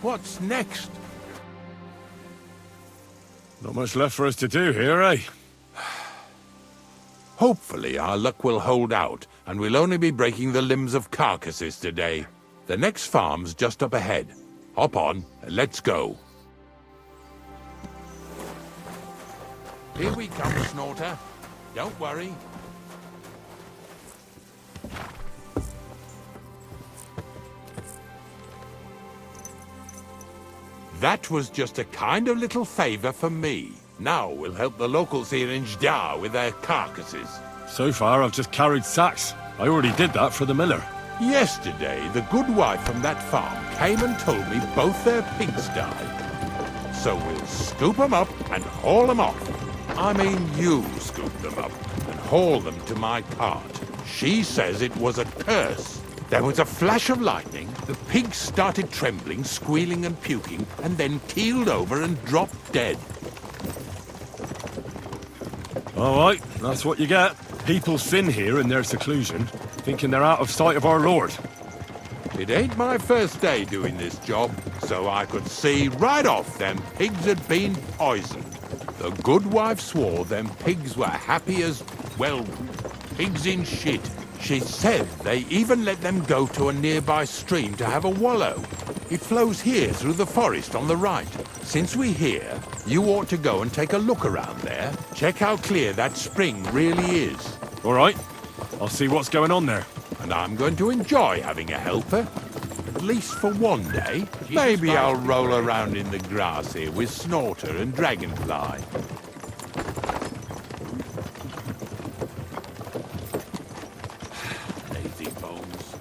What's next? Not much left for us to do here, eh? Hopefully our luck will hold out, and we'll only be breaking the limbs of carcasses today. The next farm's just up ahead. Hop on, and let's go. Here we come, Snorter. Don't worry. That was just a kind of little favor for me. Now we'll help the locals here in Jdar with their carcasses. So far, I've just carried sacks. I already did that for the miller. Yesterday, the good wife from that farm came and told me both their pigs died. So we'll scoop them up and haul them off. I mean, you scoop them up and haul them to my cart. She says it was a curse. There was a flash of lightning, the pigs started trembling, squealing and puking, and then keeled over and dropped dead. All right, that's what you get. People sin here in their seclusion, thinking they're out of sight of our Lord. It ain't my first day doing this job, so I could see right off them pigs had been poisoned. The good wife swore them pigs were happy as, well, pigs in shit. She said they even let them go to a nearby stream to have a wallow. It flows here through the forest on the right. Since we're here, you ought to go and take a look around there. Check how clear that spring really is. All right, I'll see what's going on there. And I'm going to enjoy having a helper. At least for one day. Maybe I'll roll around in the grass here with Snorter and Dragonfly. Lazy bones.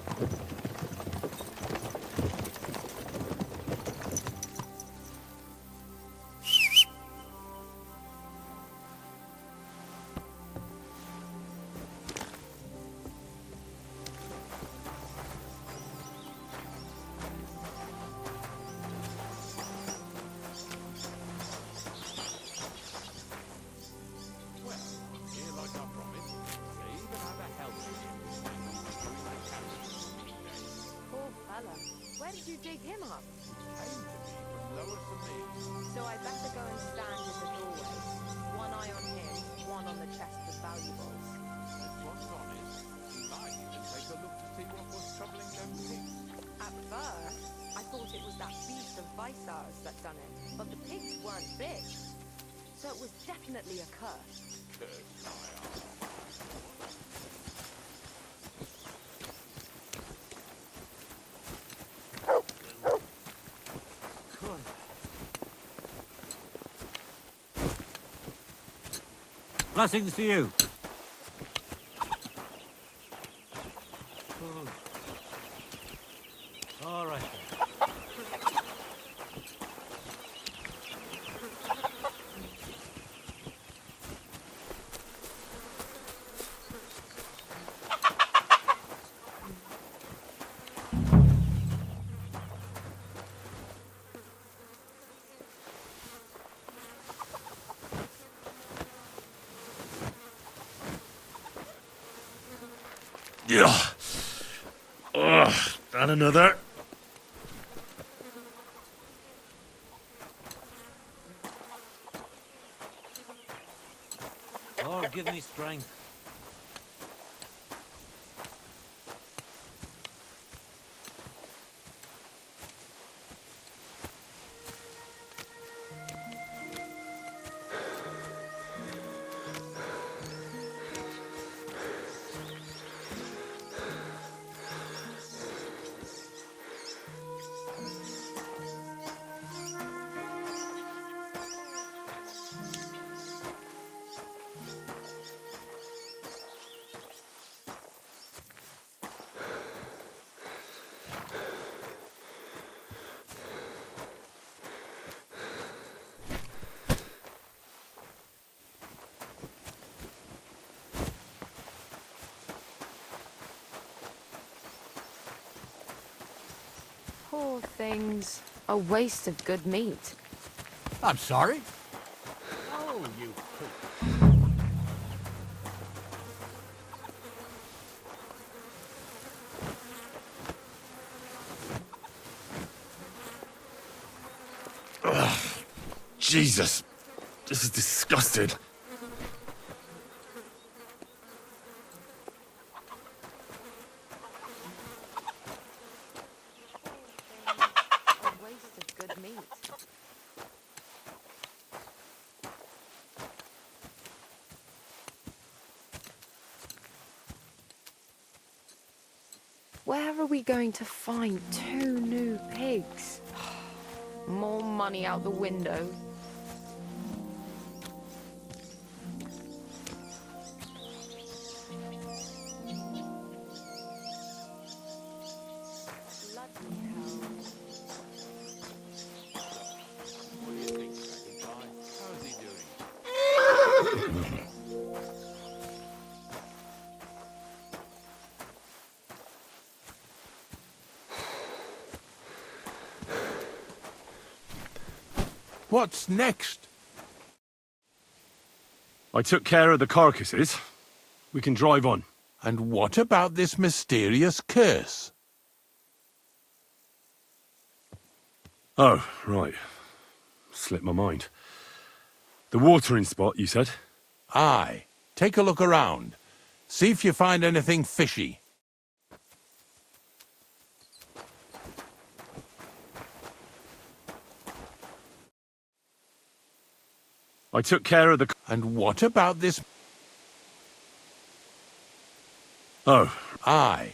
Where did you dig him up? So I better go and stand in the doorway. One eye on him, one on the chest with valuables. If one's honest, he might even take a look to see what was troubling them pigs. At first, I thought it was that beast of Visar's that done it, but the pigs weren't big. So it was definitely a curse. Blessings to you. All right. Yeah. Ugh, and another. Lord, give me strength. Poor things. A waste of good meat. I'm sorry? Oh, you poop. Jesus. This is disgusting. A waste of good meat. Where are we going to find 2 new pigs? More money out the window. Bloody hell. What do you think, Dragonfly? How's he doing? What's next? I took care of the carcasses. We can drive on. And what about this mysterious curse? Oh, right. Slipped my mind. The watering spot, you said? Aye. Take a look around. See if you find anything fishy. I took care of the... And what about this? Oh, Aye.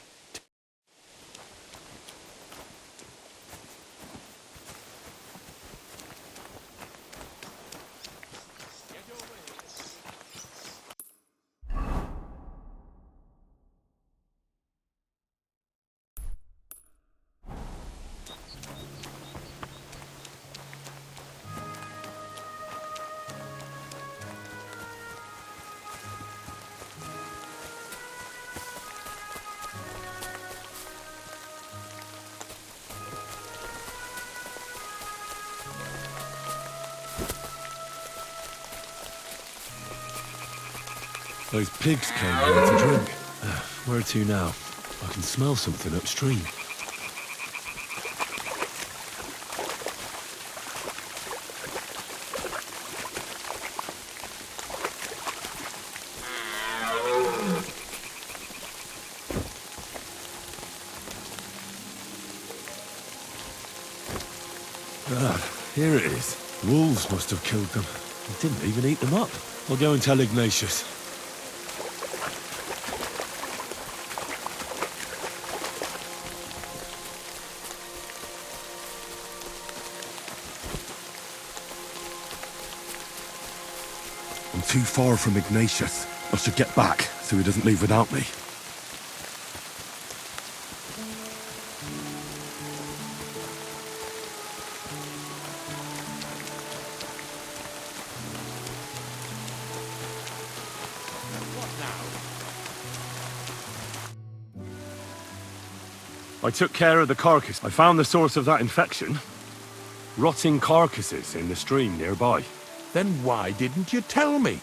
those pigs came here to drink. Where to now? I can smell something upstream. Here it is. Wolves must have killed them. They didn't even eat them up. I'll go and tell Ignatius. I'm too far from Ignatius. I should get back so he doesn't leave without me. I took care of the carcass. I found the source of that infection. Rotting carcasses in the stream nearby. Then why didn't you tell me?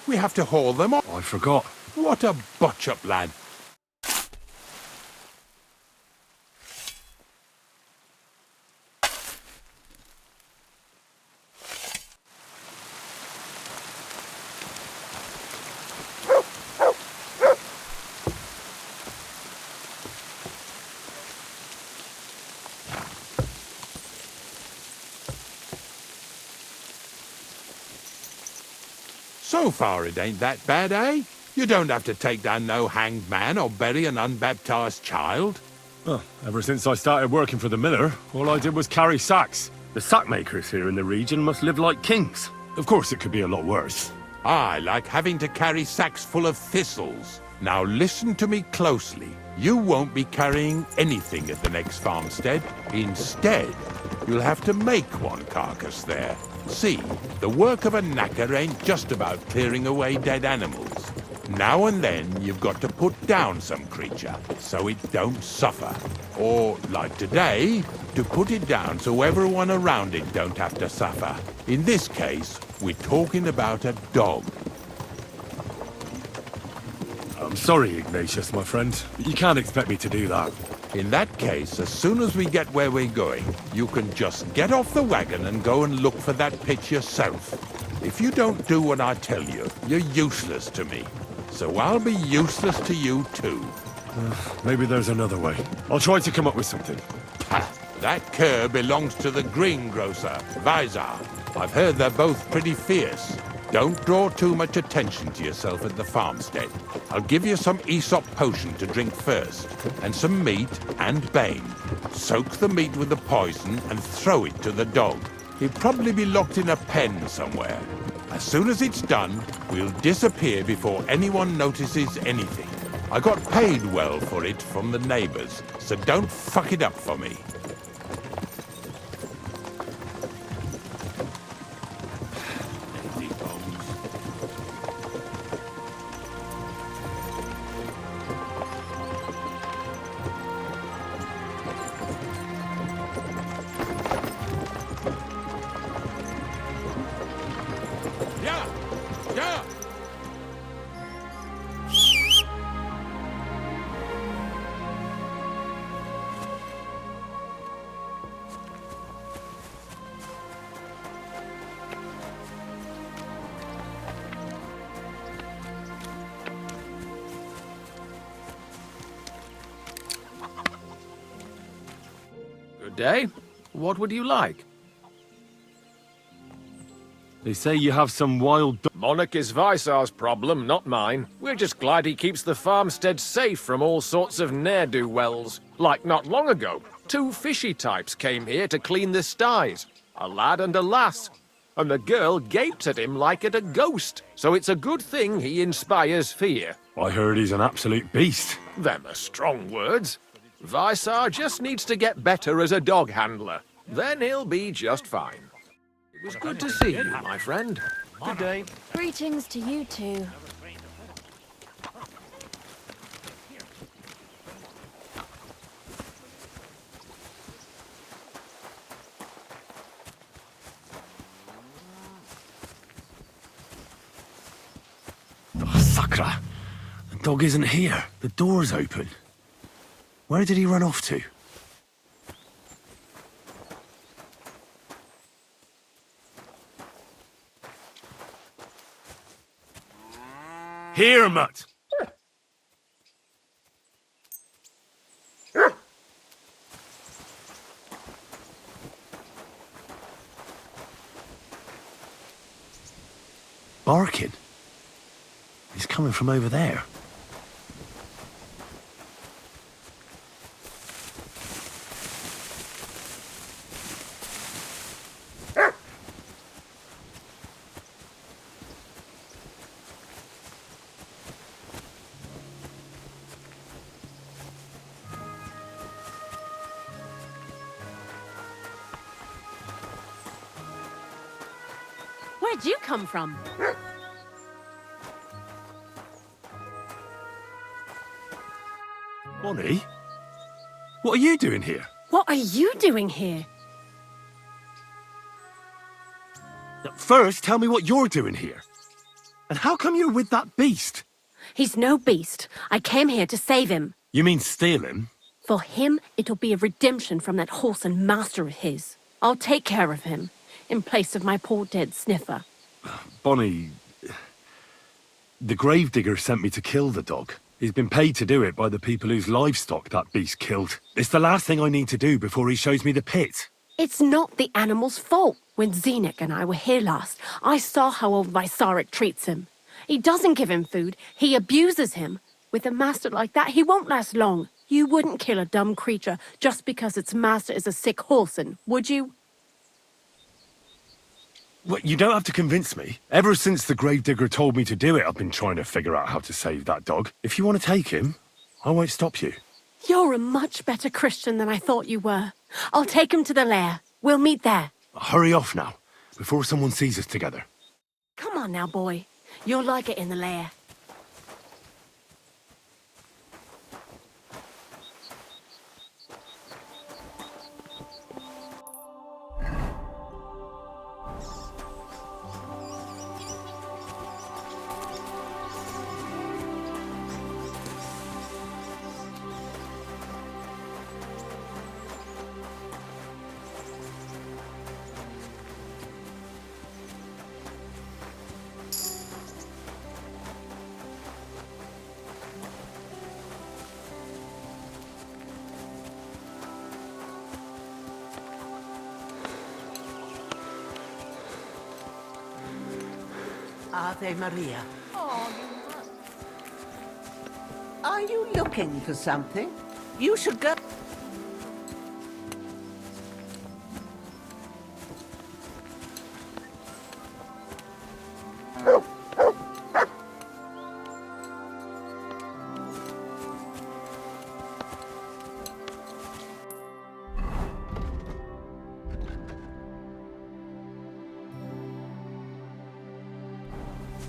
We have to haul them off. I forgot. What a butch-up, lad. So far it ain't that bad, eh? You don't have to take down no hanged man or bury an unbaptized child. Well, ever since I started working for the miller, all I did was carry sacks. The sack makers here in the region must live like kings. Of course, it could be a lot worse. I like having to carry sacks full of thistles. Now listen to me closely. You won't be carrying anything at the next farmstead. Instead, you'll have to make one carcass there. See, the work of a knacker ain't just about clearing away dead animals. Now and then you've got to put down some creature so it don't suffer. Or, like today, to put it down so everyone around it don't have to suffer. In this case, we're talking about a dog. I'm sorry, Ignatius, my friend, but you can't expect me to do that. In that case, as soon as we get where we're going, you can just get off the wagon and go and look for that pit yourself. If you don't do what I tell you, you're useless to me. So I'll be useless to you too. Maybe there's another way. I'll try to come up with something. Ha! That cur belongs to the greengrocer, Visar. I've heard they're both pretty fierce. Don't draw too much attention to yourself at the farmstead. I'll give you some Aesop potion to drink first, and some meat and bane. Soak the meat with the poison and throw it to the dog. He'll probably be locked in a pen somewhere. As soon as it's done, we'll disappear before anyone notices anything. I got paid well for it from the neighbors, so don't fuck it up for me. Good day. What would you like? They say you have some wild... Monarch is Visar's problem, not mine. We're just glad he keeps the farmstead safe from all sorts of ne'er-do-wells. Like not long ago, 2 fishy types came here to clean the styes. A lad and a lass. And the girl gaped at him like at a ghost. So it's a good thing he inspires fear. I heard he's an absolute beast. Them are strong words. Visar just needs to get better as a dog handler. Then he'll be just fine. It was good to see you, my friend. Good day. Greetings to you too. Oh, Sakra! The dog isn't here. The door's open. Where did he run off to? Here, Mutt! Barking? He's coming from over there. Where'd you come from? Bonnie? What are you doing here? What are you doing here? First, tell me what you're doing here. And how come you're with that beast? He's no beast. I came here to save him. You mean steal him? For him, it'll be a redemption from that horse and master of his. I'll take care of him, in place of my poor dead sniffer. Bonnie... The gravedigger sent me to kill the dog. He's been paid to do it by the people whose livestock that beast killed. It's the last thing I need to do before he shows me the pit. It's not the animal's fault. When Zenek and I were here last, I saw how old Visaric treats him. He doesn't give him food, he abuses him. With a master like that, he won't last long. You wouldn't kill a dumb creature just because its master is a sick horseman, would you? Well, you don't have to convince me. Ever since the gravedigger told me to do it, I've been trying to figure out how to save that dog. If you want to take him, I won't stop you. You're a much better Christian than I thought you were. I'll take him to the lair. We'll meet there. Hurry off now, before someone sees us together. Come on now, boy. You'll like it in the lair. Ave Maria. Oh, you must. Are you looking for something? You should go.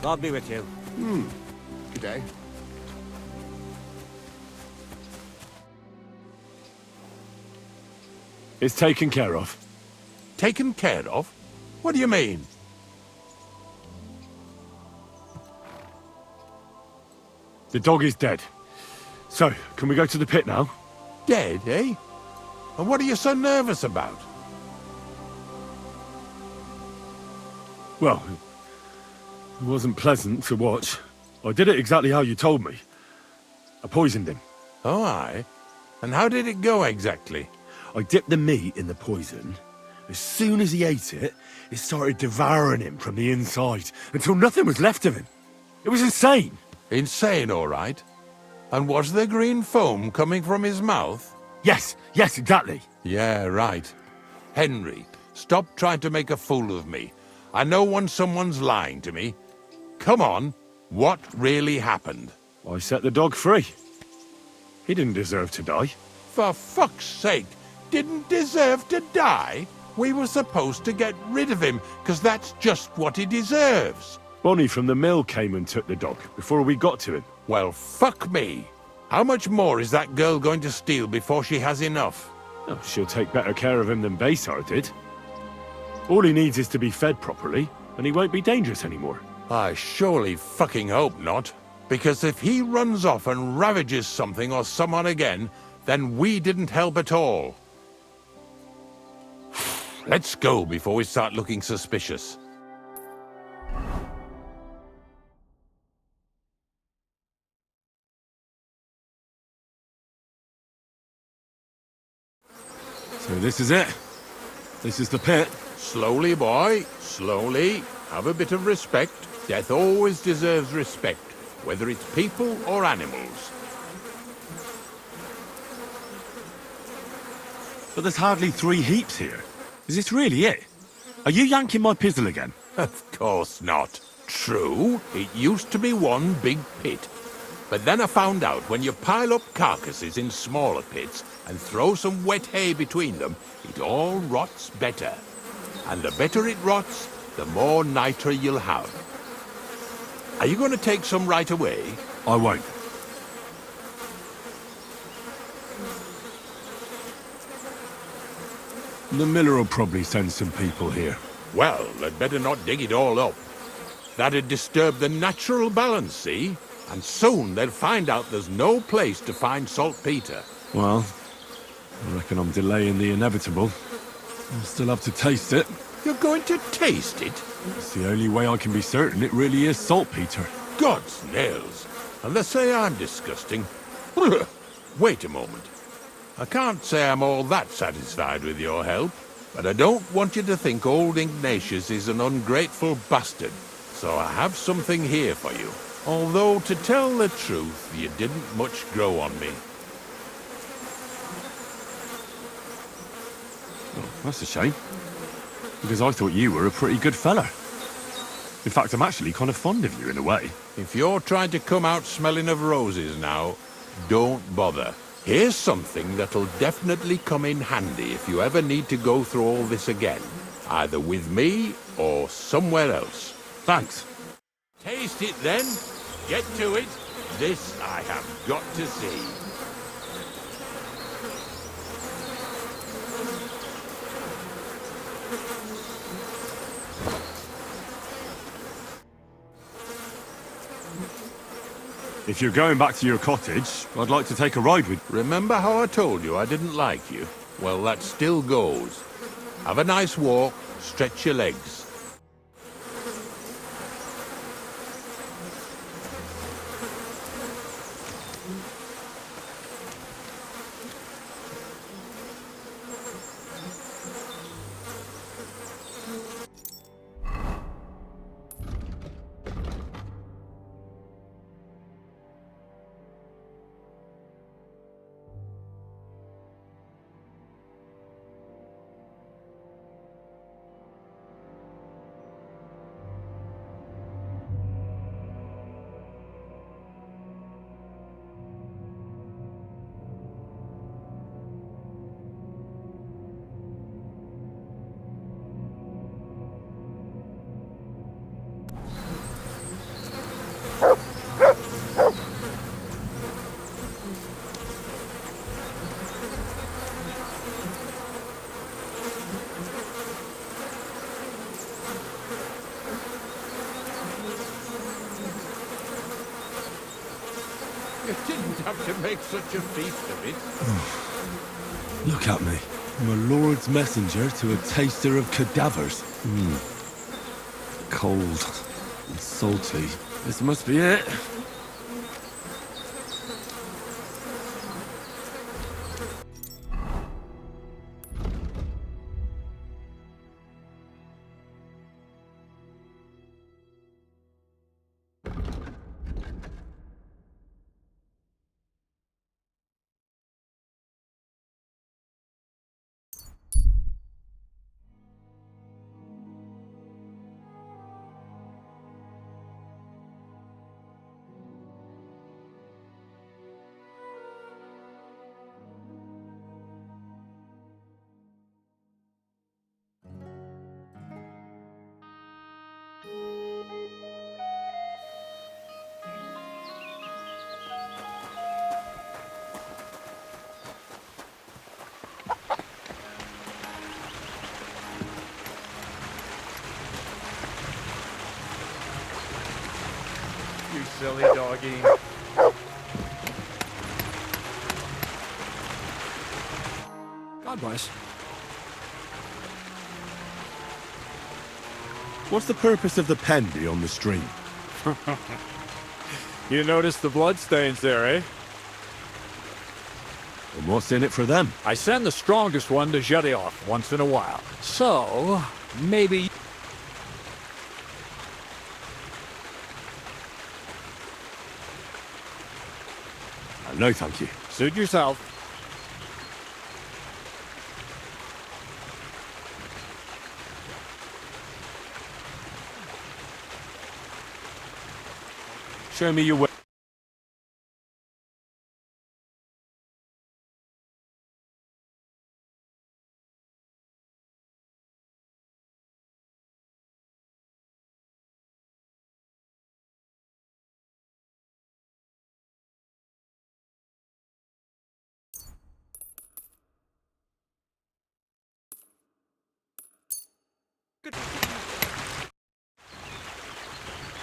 God be with you. Good day. It's taken care of. Taken care of? What do you mean? The dog is dead. So, can we go to the pit now? Dead, eh? And what are you so nervous about? Well, it wasn't pleasant to watch. I did it exactly how you told me. I poisoned him. Oh, aye. And how did it go exactly? I dipped the meat in the poison. As soon as he ate it, it started devouring him from the inside, until nothing was left of him. It was insane. Insane, all right. And was there green foam coming from his mouth? Yes, exactly. Yeah, right. Henry, stop trying to make a fool of me. I know when someone's lying to me. Come on, what really happened? I set the dog free. He didn't deserve to die. For fuck's sake, didn't deserve to die? We were supposed to get rid of him, because that's just what he deserves. Bonnie from the mill came and took the dog before we got to him. Well, fuck me. How much more is that girl going to steal before she has enough? Oh, she'll take better care of him than Baysar did. All he needs is to be fed properly, and he won't be dangerous anymore. I surely fucking hope not. Because if he runs off and ravages something or someone again, then we didn't help at all. Let's go before we start looking suspicious. So this is it. This is the pit. Slowly, boy, slowly. Have a bit of respect. Death always deserves respect, whether it's people or animals. But there's hardly 3 heaps here. Is this really it? Are you yanking my pizzle again? Of course not. True, it used to be one big pit. But then I found out when you pile up carcasses in smaller pits and throw some wet hay between them, it all rots better. And the better it rots, the more nitra you'll have. Are you going to take some right away? I won't. The miller will probably send some people here. Well, they'd better not dig it all up. That'd disturb the natural balance, see? And soon they'll find out there's no place to find saltpeter. Well, I reckon I'm delaying the inevitable. I'll still have to taste it. You're going to taste it? It's the only way I can be certain it really is saltpeter. God's nails. And they say I'm disgusting. Wait a moment. I can't say I'm all that satisfied with your help, but I don't want you to think old Ignatius is an ungrateful bastard, so I have something here for you. Although, to tell the truth, you didn't much grow on me. Oh, that's a shame. Because I thought you were a pretty good fella. In fact, I'm actually kind of fond of you in a way. If you're trying to come out smelling of roses now, don't bother. Here's something that'll definitely come in handy if you ever need to go through all this again. Either with me or somewhere else. Thanks. Taste it then. Get to it. This I have got to see. If you're going back to your cottage, I'd like to take a ride with... Remember how I told you I didn't like you? Well, that still goes. Have a nice walk, stretch your legs. have to make such a feast of it? Look at me. I'm a lord's messenger to a taster of cadavers. Cold and salty. This must be it. You silly doggy. God bless. What's the purpose of the pen beyond the stream? You noticed the bloodstains there, eh? And what's in it for them? I send the strongest one to shut it off once in a while. So, maybe... No, thank you. Suit yourself. Show me your way.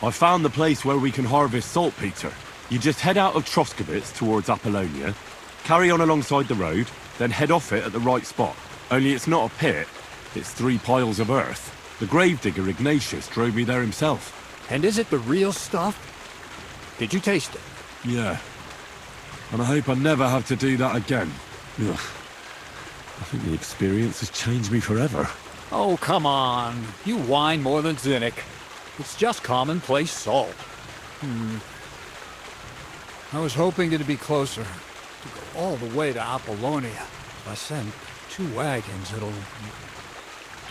I found the place where we can harvest saltpeter. You just head out of Troskovitz towards Apollonia, carry on alongside the road, then head off it at the right spot. Only it's not a pit, it's 3 piles of earth. The gravedigger Ignatius drove me there himself. And is it the real stuff? Did you taste it? Yeah. And I hope I never have to do that again. Ugh. I think the experience has changed me forever. Oh, come on. You whine more than Zinnik. It's just commonplace salt. I was hoping it'd be closer. To go all the way to Apollonia. If I send 2 wagons,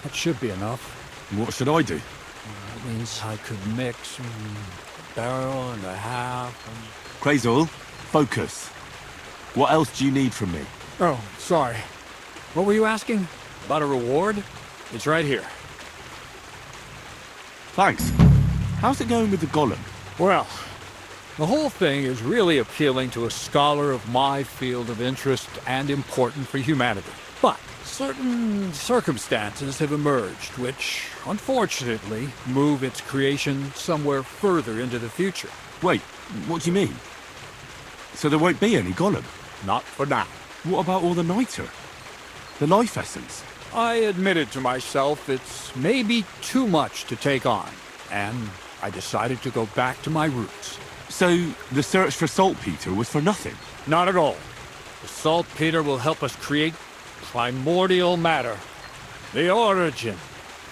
that should be enough. What should I do? That means I could mix a barrel and a half. Crazul, focus. What else do you need from me? Oh, sorry. What were you asking? About a reward? It's right here. Thanks. How's it going with the golem? Well, the whole thing is really appealing to a scholar of my field of interest and important for humanity. But certain circumstances have emerged which, unfortunately, move its creation somewhere further into the future. Wait, what do you mean? So there won't be any golem? Not for now. What about all the niter? The life essence? I admitted to myself it's maybe too much to take on, and I decided to go back to my roots. So the search for saltpeter was for nothing? Not at all. The saltpeter will help us create primordial matter. The origin.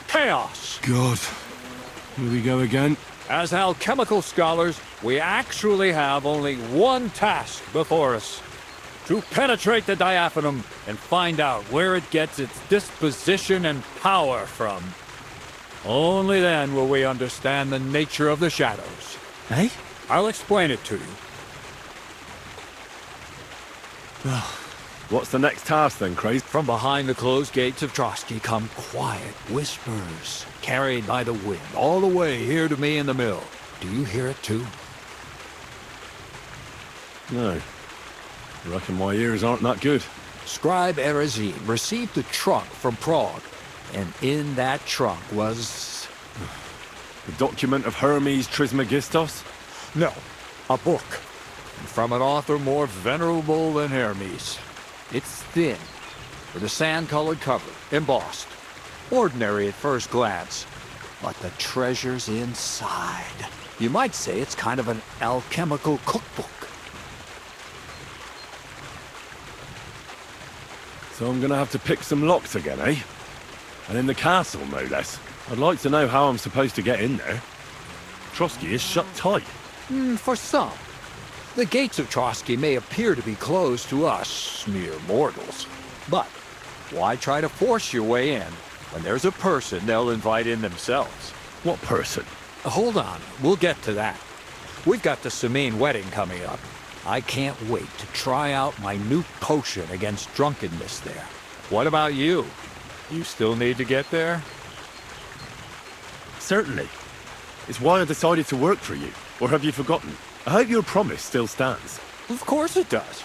Chaos. God. Here we go again. As alchemical scholars, we actually have only one task before us. To penetrate the diaphanum and find out where it gets its disposition and power from. Only then will we understand the nature of the shadows. Eh? I'll explain it to you. What's the next task then, Craze? From behind the closed gates of Trotsky come quiet whispers, carried by the wind, all the way here to me in the mill. Do you hear it too? No. I reckon my ears aren't that good. Scribe Erezine received a trunk from Prague, and in that trunk was... The document of Hermes Trismegistos? No, a book. and from an author more venerable than Hermes. It's thin, with a sand-colored cover, embossed. Ordinary at first glance, but the treasure's inside. You might say it's kind of an alchemical cookbook. So I'm gonna have to pick some locks again, eh? And in the castle, no less. I'd like to know how I'm supposed to get in there. Trotsky is shut tight. For some. The gates of Trotsky may appear to be closed to us, mere mortals. But why try to force your way in when there's a person they'll invite in themselves? What person? Hold on, we'll get to that. We've got the Samine wedding coming up. I can't wait to try out my new potion against drunkenness there. What about you? You still need to get there? Certainly. It's why I decided to work for you. Or have you forgotten? I hope your promise still stands. Of course it does.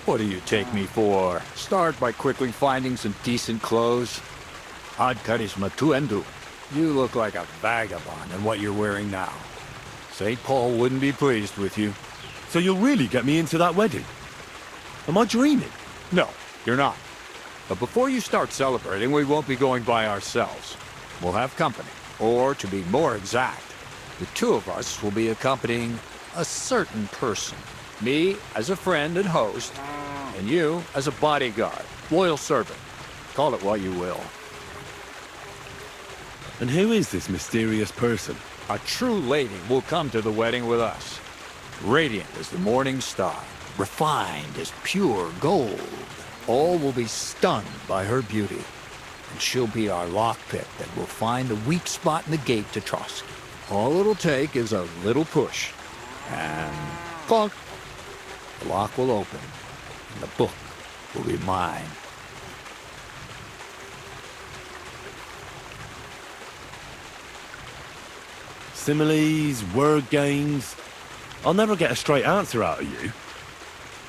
What do you take me for? Start by quickly finding some decent clothes. Ad charisma tuendu. You look like a vagabond in what you're wearing now. St. Paul wouldn't be pleased with you. So you'll really get me into that wedding? Am I dreaming? No, you're not. But before you start celebrating, we won't be going by ourselves. We'll have company. Or, to be more exact, the two of us will be accompanying a certain person. Me as a friend and host, and you as a bodyguard, loyal servant. Call it what you will. And who is this mysterious person? A true lady will come to the wedding with us. Radiant as the morning star, refined as pure gold. All will be stunned by her beauty. And she'll be our lockpick that will find the weak spot in the gate to Trotsky. All it'll take is a little push. And clunk. The lock will open. And the book will be mine. Similes, word games. I'll never get a straight answer out of you.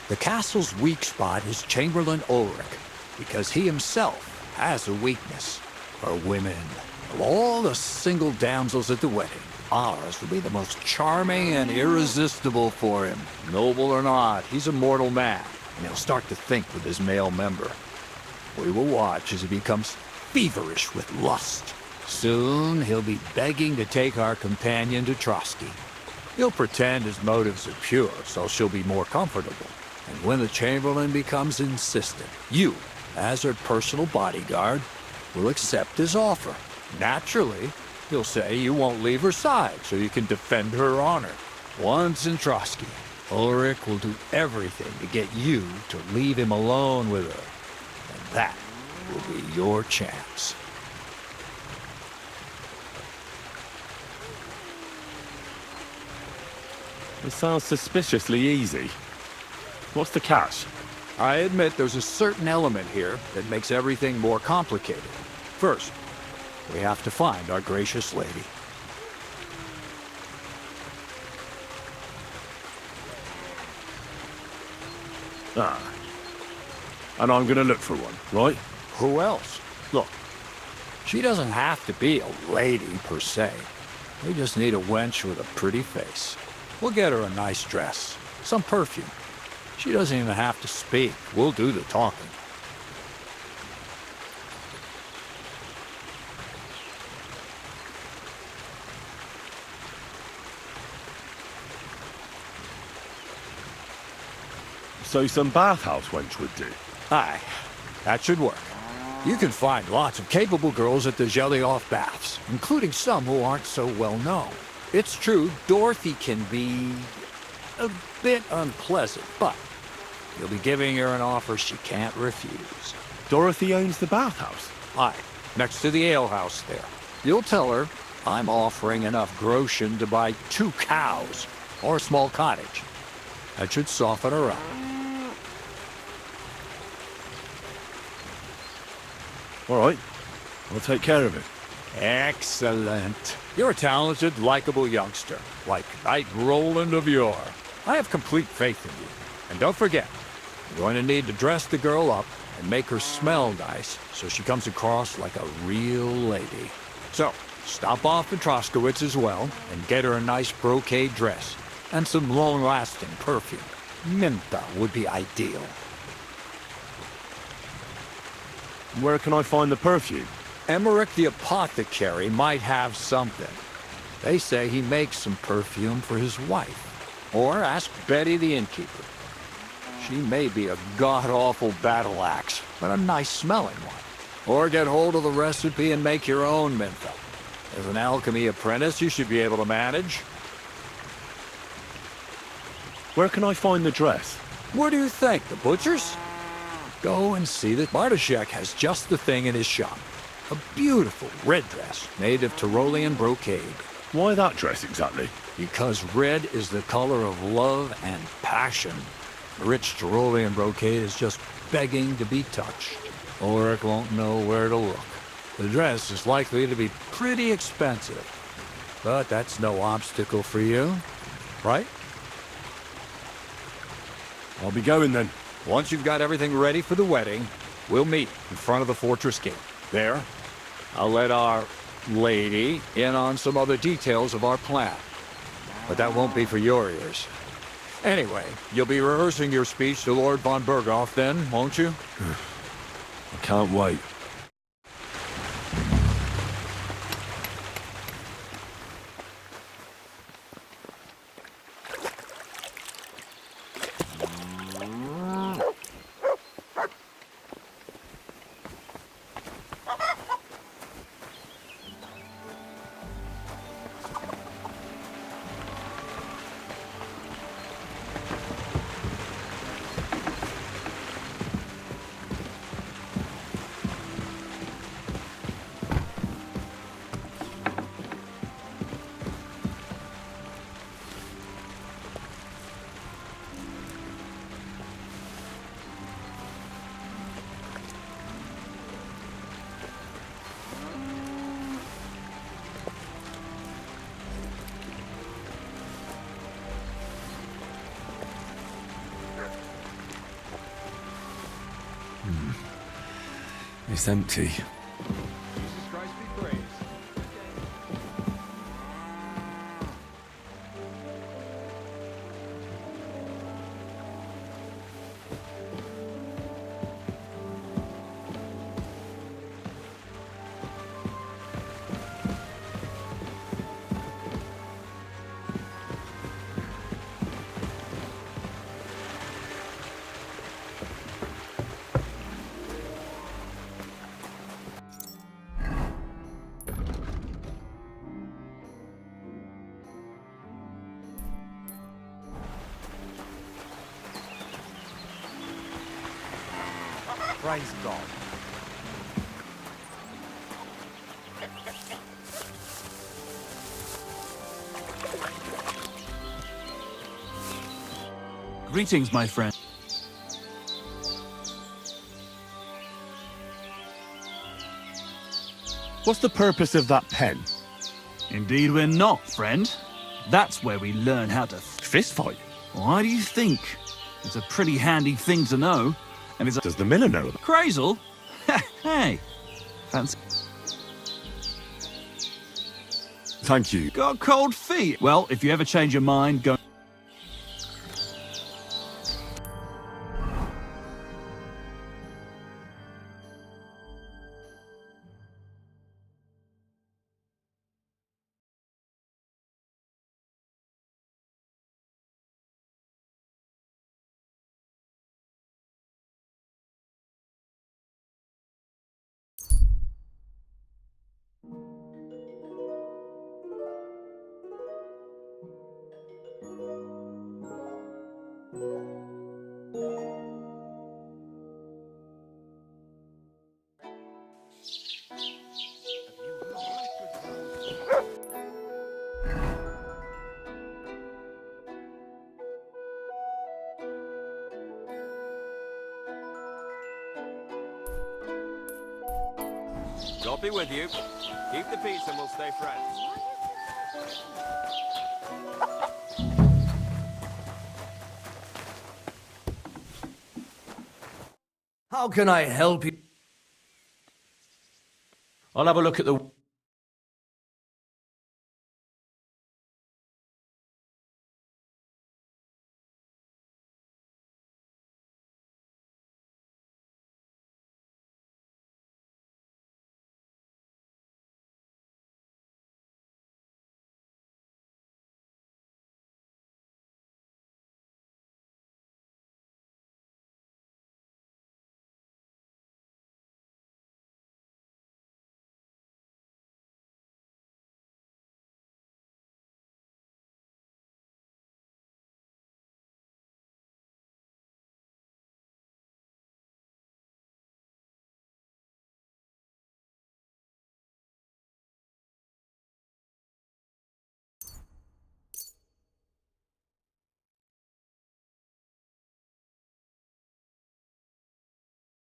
The castle's weak spot is Chamberlain Ulrich, because he himself has a weakness for women. Of all the single damsels at the wedding, ours will be the most charming and irresistible for him. Noble or not, he's a mortal man, and he'll start to think with his male member. We will watch as he becomes feverish with lust. Soon, he'll be begging to take our companion to Trotsky. He'll pretend his motives are pure, so she'll be more comfortable. And when the Chamberlain becomes insistent, you, as her personal bodyguard, will accept his offer. Naturally, he'll say you won't leave her side so you can defend her honor. Once in Trotsky, Ulrich will do everything to get you to leave him alone with her. And that will be your chance. It sounds suspiciously easy. What's the catch? I admit there's a certain element here that makes everything more complicated. First, we have to find our gracious lady. Ah. And I'm gonna look for one, right? Who else? Look, she doesn't have to be a lady per se. We just need a wench with a pretty face. We'll get her a nice dress, some perfume. She doesn't even have to speak. We'll do the talking. So some bathhouse wench would do. Aye, that should work. You can find lots of capable girls at the Gelioff baths, including some who aren't so well known. It's true, Dorothy can be a bit unpleasant, but you'll be giving her an offer she can't refuse. Dorothy owns the bathhouse? Aye, next to the alehouse there. You'll tell her I'm offering enough groschen to buy 2 cows or a small cottage. That should soften her up. All right, I'll take care of it. Excellent. You're a talented, likable youngster, like Knight Roland of yore. I have complete faith in you. And don't forget, you're going to need to dress the girl up and make her smell nice so she comes across like a real lady. So, stop off at Troskowitz as well and get her a nice brocade dress and some long-lasting perfume. Minta would be ideal. Where can I find the perfume? Emmerich the apothecary might have something. They say he makes some perfume for his wife. Or ask Betty the innkeeper. She may be a god-awful battle axe, but a nice-smelling one. Or get hold of the recipe and make your own Minta. As an alchemy apprentice, you should be able to manage. Where can I find the dress? What do you think, the butcher's? Go and see that Bartoszek has just the thing in his shop. A beautiful red dress made of Tyrolean brocade. Why that dress exactly? Because red is the color of love and passion. The rich Tyrolean brocade is just begging to be touched. Ulrich won't know where to look. The dress is likely to be pretty expensive. But that's no obstacle for you, right? I'll be going then. Once you've got everything ready for the wedding, we'll meet in front of the fortress gate. There, I'll let our lady in on some other details of our plan. But that won't be for your ears. Anyway, you'll be rehearsing your speech to Lord von Berghoff then, won't you? I can't wait. It's empty. Jesus Christ be praised. Praise God. Greetings, my friend. What's the purpose of that pen? Indeed we're not, friend. That's where we learn how to Fist fight? Why do you think? It's a pretty handy thing to know, and it's a Does the miller know that? Crazel? Hey, fancy Thank you. got cold feet? Well, if you ever change your mind, go. God be with you. Keep the peace and we'll stay friends. How can I help you? I'll have a look at the...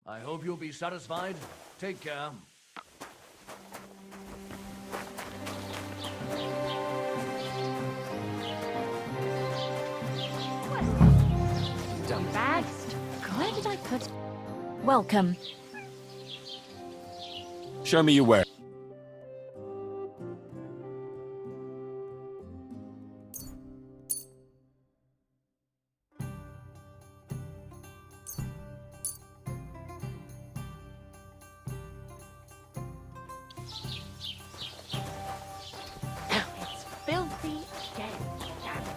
I hope you'll be satisfied. Take care. Done. Bags. Where did I put... Welcome. Show me your ware. It's filthy again. Damn it.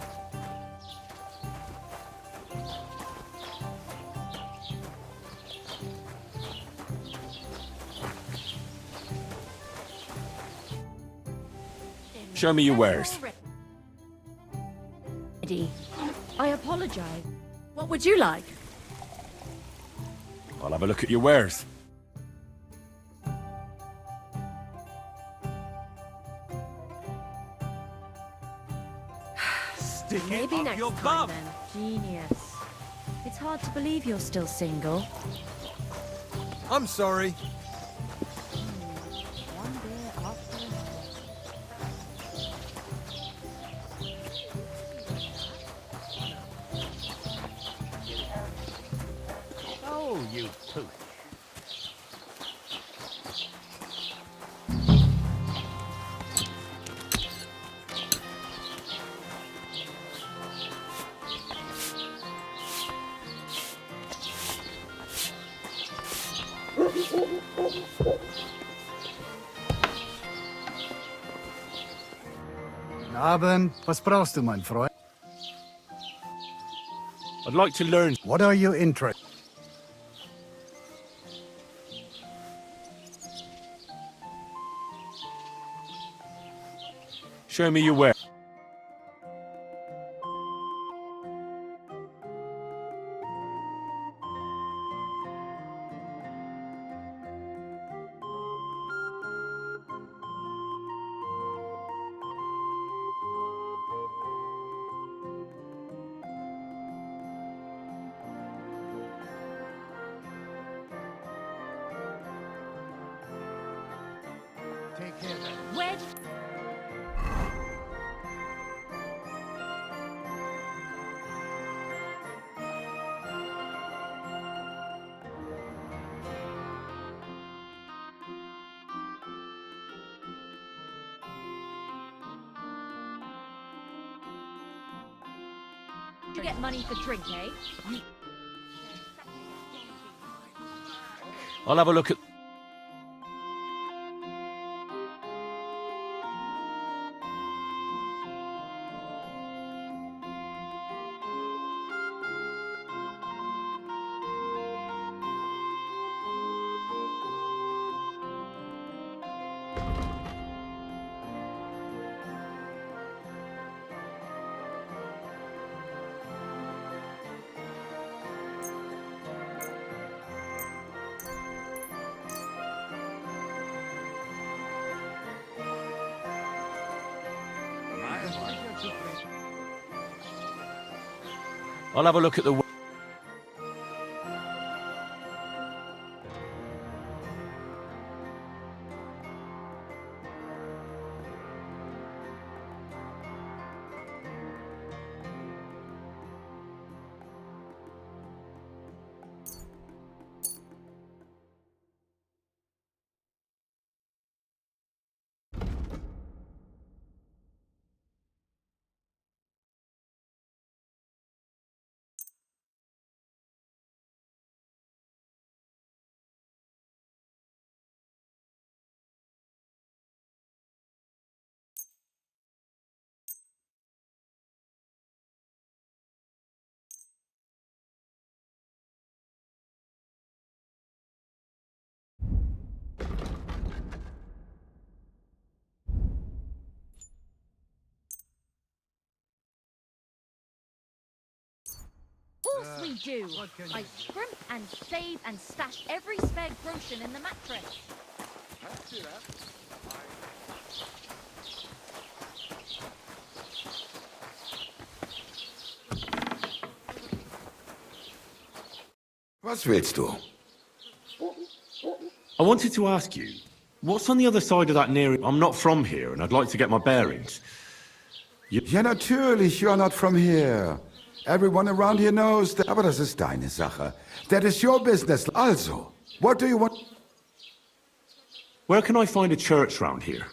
Show me your wares. Ready. I apologize. What would you like? I'll have a look at your wares. Stick Maybe it up next your time bum. then. Genius. It's hard to believe you're still single. I'm sorry. One beer after another. Oh, you poot. Guten Abend. Was brauchst du, mein Freund? I'd like to learn. What are you interested? Show me your ware. Take care then. Where... You get money for drink, eh? I'll have a look at... I'll have a look at the... Course we do. I scrimp and save and stash every spare groschen in the mattress. Was willst du? I wanted to ask you, what's on the other side of that near... I'm not from here, and I'd like to get my bearings. Ja, natürlich, you're not from here. Everyone around here knows that. Aber das ist deine Sache. That is your business. Also, what do you want? Where can I find a church round here?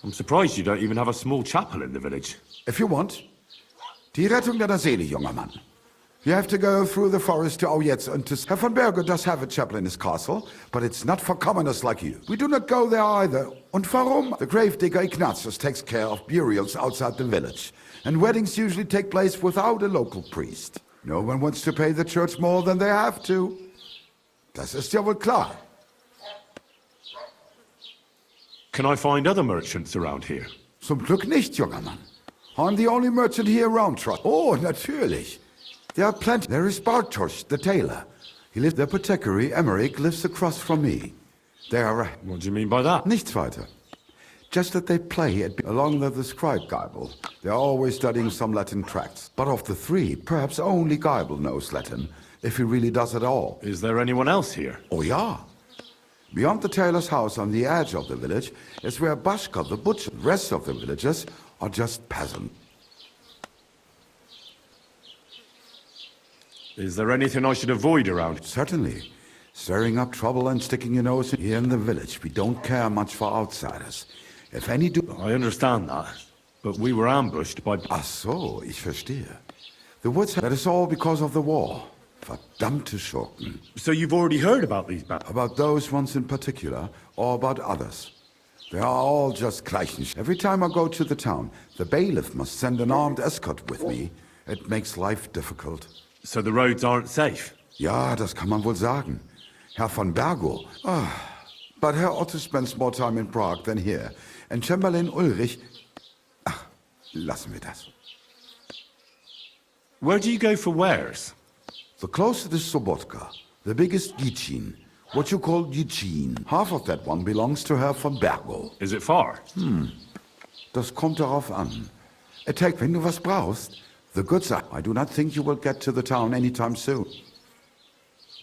I'm surprised you don't even have a small chapel in the village. If you want. Die Rettung deiner Seele, junger Mann. You have to go through the forest to jetzt und Herr von Berger does have a chapel in his castle, but it's not for commoners like you. We do not go there either. Und warum? The gravedigger Ignatius takes care of burials outside the village, and weddings usually take place without a local priest. No one wants to pay the church more than they have to. Das ist ja wohl klar. Can I find other merchants around here? Zum Glück nicht, junger Mann. I'm the only merchant here around, Trot. Oh, natürlich. There are plenty. There is Bartosz, the tailor. He lives... The apothecary, Emmerich, lives across from me. They are... What do you mean by that? Nichts weiter. Just that they play along with the scribe Geibel. They are always studying some Latin tracts. But of the three, perhaps only Geibel knows Latin, if he really does at all. Is there anyone else here? Oh, yeah. Beyond the tailor's house on the edge of the village is where Bashka, the butcher. The rest of the villagers are just peasants. Is there anything I should avoid around? Certainly. Stirring up trouble and sticking your nose in. Here in the village, we don't care much for outsiders. If any do... I understand that, but we were ambushed by... Ach so, ich verstehe. The woods... That is all because of the war. Verdammte Schurken. So you've already heard about these About those ones in particular, or about others. They are all just Gleichen. Every time I go to the town, the bailiff must send an armed escort with me. It makes life difficult. So the roads aren't safe? Ja, das kann man wohl sagen. Herr von Bergo. But Herr Otto spends more time in Prague than here. And Chamberlain Ulrich... Ach, lassen wir das. Where do you go for wares? The closest is Sobotka, the biggest Gichin. What you call Gichin. Half of that one belongs to Herr von Bergo. Is it far? Das kommt darauf an. Attack, wenn du was brauchst. The goods are... I do not think you will get to the town anytime soon.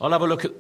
I'll have a look at...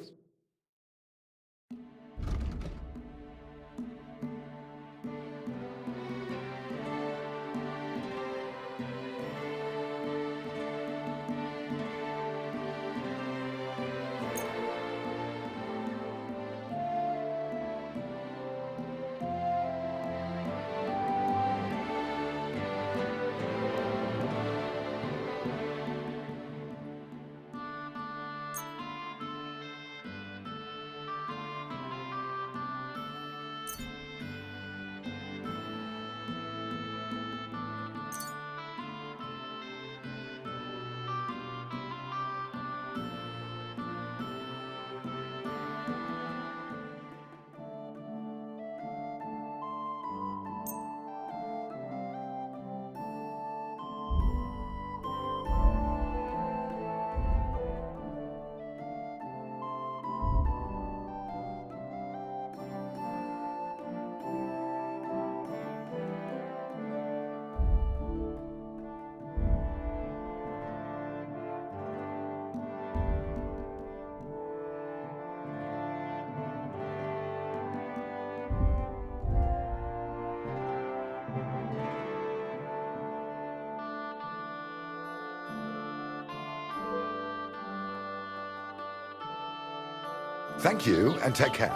Thank you, and take care.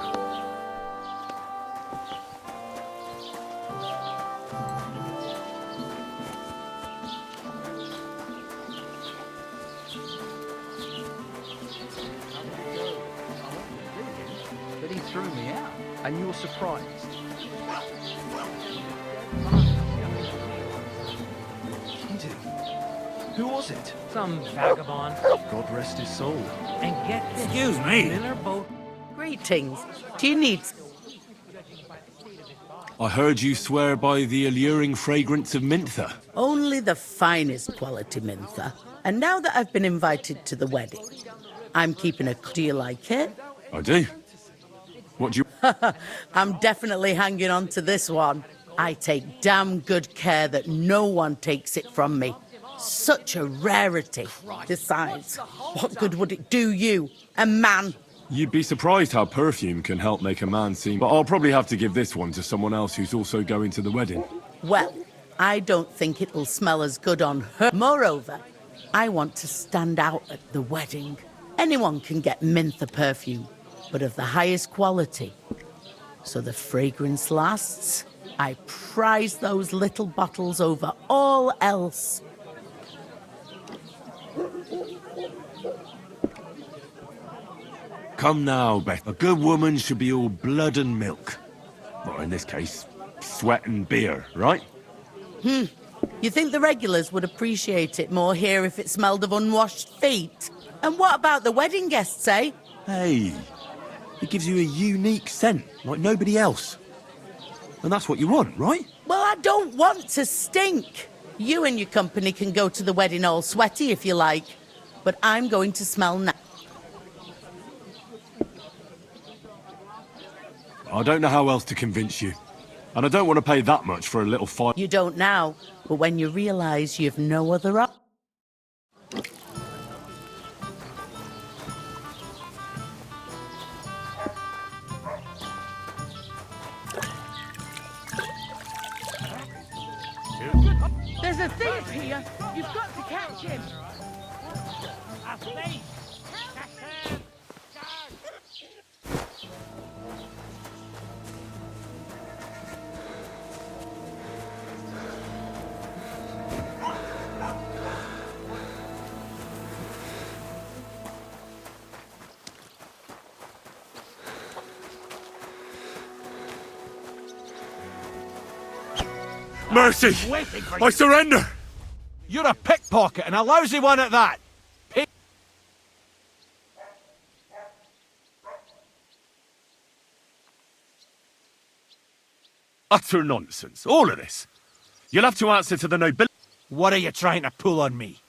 But he threw me out, and you're surprised. Kidding. Who was it? Some vagabond. God rest his soul. And get this. Excuse me. Miller boat. Greetings. Do you need... I heard you swear by the alluring fragrance of Mintha. Only the finest quality Mintha. And now that I've been invited to the wedding, I'm keeping a... Do you like it? I do. What do you... I'm definitely hanging on to this one. I take damn good care that no one takes it from me. Such a rarity. Besides, what good would it do you, a man? You'd be surprised how perfume can help make a man seem... But I'll probably have to give this one to someone else who's also going to the wedding. Well, I don't think it'll smell as good on her. Moreover, I want to stand out at the wedding. Anyone can get Mintha perfume, but of the highest quality. So the fragrance lasts. I prize those little bottles over all else. Come now, Beth. A good woman should be all blood and milk. Or in this case, sweat and beer, right? You think the regulars would appreciate it more here if it smelled of unwashed feet? And what about the wedding guests, eh? Hey, it gives you a unique scent, like nobody else. And that's what you want, right? Well, I don't want to stink. You and your company can go to the wedding all sweaty if you like, but I'm going to smell now. I don't know how else to convince you. And I don't want to pay that much for a little fire. You don't now, but when you realise you've no other option. There's a thief here. You've got to catch him. A thief. Mercy! I surrender! You're a pickpocket, and a lousy one at that! Utter nonsense, all of this. You'll have to answer to the nobility. What are you trying to pull on me?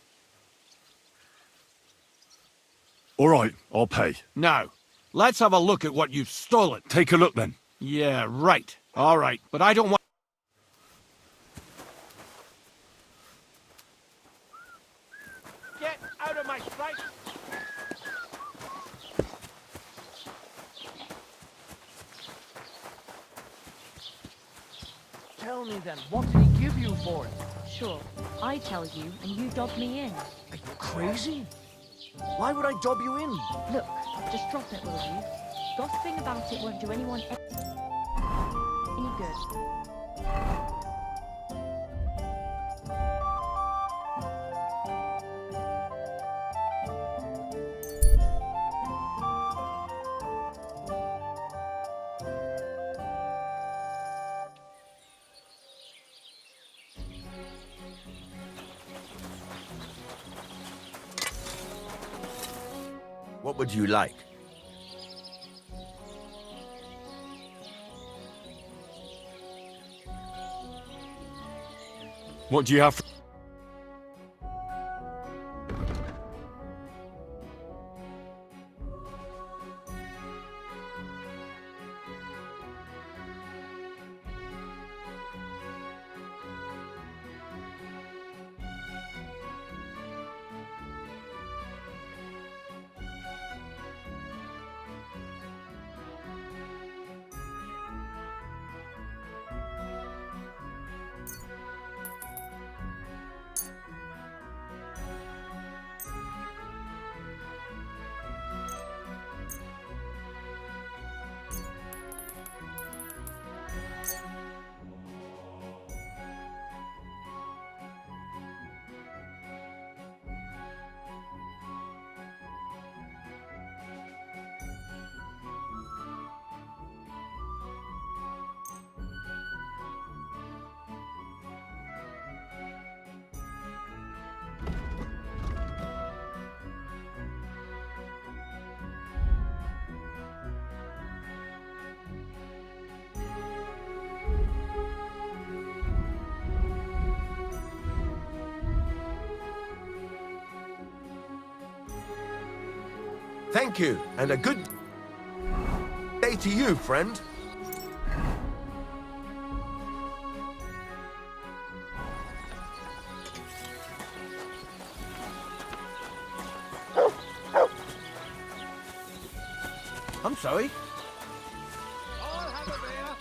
All right, I'll pay. Now, let's have a look at what you've stolen. Take a look then. Yeah, right. All right, but I don't want... Get out of my sight! Tell me then, what did he give you for it? Sure, I tell you, and you dob me in. Are you crazy? Why would I dob you in? Look, just drop it, will you? Gossiping about it won't do anyone any good. What would you like? What do you have? Thank you, and a good day to you, friend. sorry. I'll have a beer.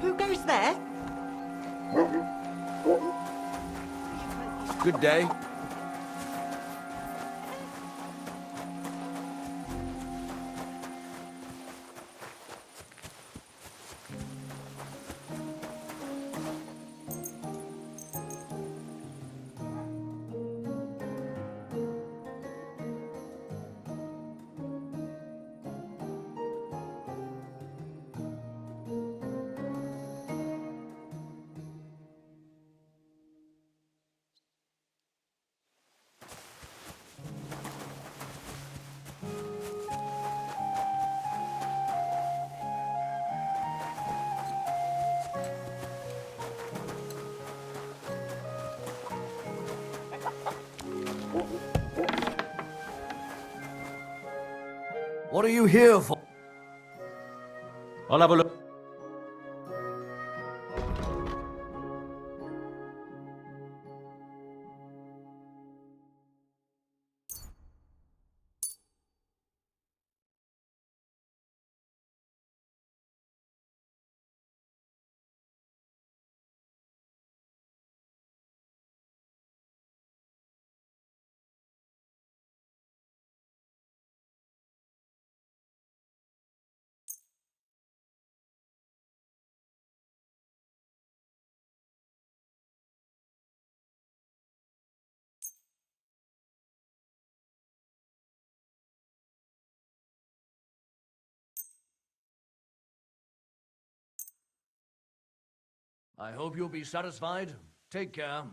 Who goes there? Good day. What are you here for? I'll have a look. I hope you'll be satisfied. Take care.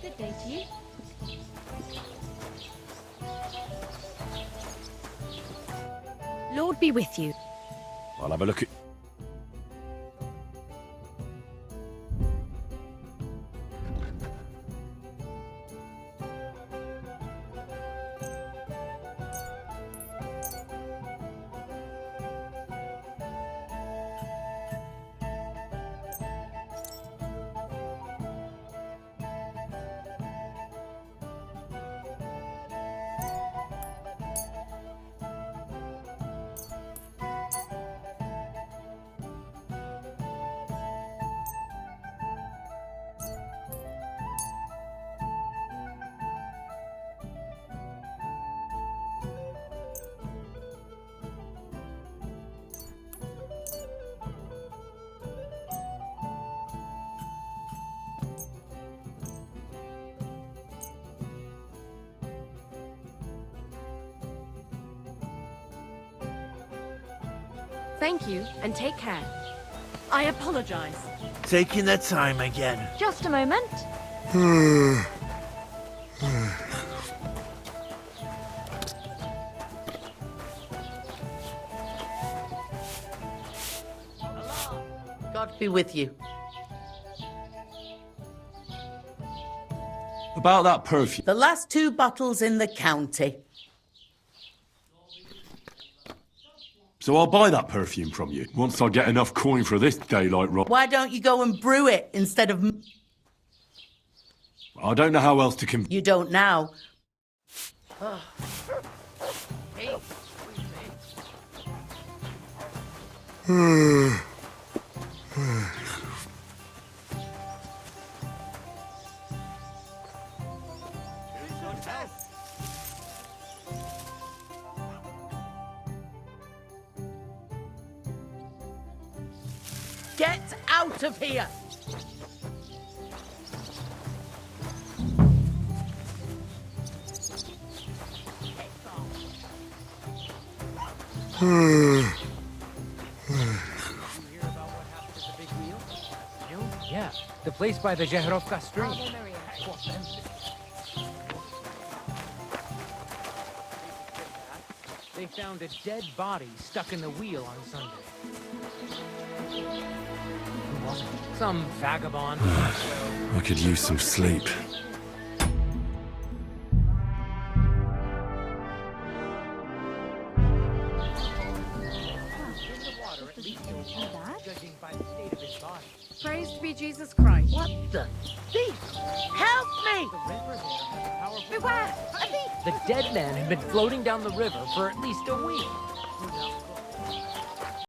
Good day to you. Lord be with you. I'll have a look at... Thank you, and take care. I apologize. Taking their time again. Just a moment. God be with you. About that perfume. The last 2 bottles in the county. So I'll buy that perfume from you, once I get enough coin for this daylight rob. Why don't you go and brew it instead of... I don't know how else to You don't now. Oh. Hey. Get out of here! Yeah, the place by the Zhehrovka stream. They found a dead body stuck in the wheel on Sunday. Who was it? Some vagabond. I could use some sleep. Praise be Jesus Christ. What the thief? Help me! Beware! A thief! The dead man had been floating down the river for at least a week.